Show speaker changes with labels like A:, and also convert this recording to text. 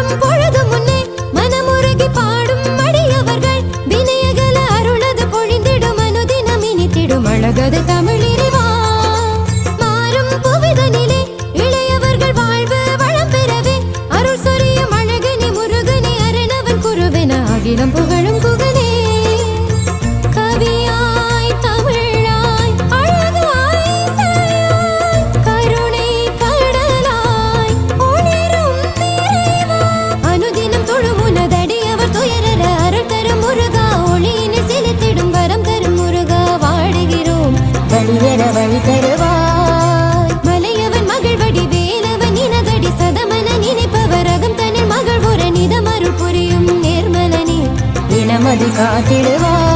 A: மாறும் பொழுது முன்னே மனமுருகி பாடும் மடியவர்கள் வினயகல அருளது பொழிந்திடும் அனுதினம் இனித்திடும் அழகது தமிழிறைவா. மாறும் புவிதனிலே இளையவர்கள் வாழ்வு வளம் பெறவே அருள் சொரியும் அழகனி முருகனி அரணவன் குருவென அகிலம் புகழும் குகனே. கவியாய் தமிழாய் அழகாய் இசையாய் கருணை கடலாய் ஒளிரும் நிறைவா. அனுதினம் தொழும் உனதடியவர் துயரற அருள் தரும் முருகா. ஒளியினில் செலுத்திடும் வரம் தரும் முருகா வாடுகிறோம் வழியற வழி தருவாய். மலையவன் மகிழ்வடி வேலவன் இனதடி சதமன நினைப்பவர் அகம் தனில் மகிழ்வுற நிதமருள் புரியும் நேர்மலனே இனமது காத்திடுவாய்.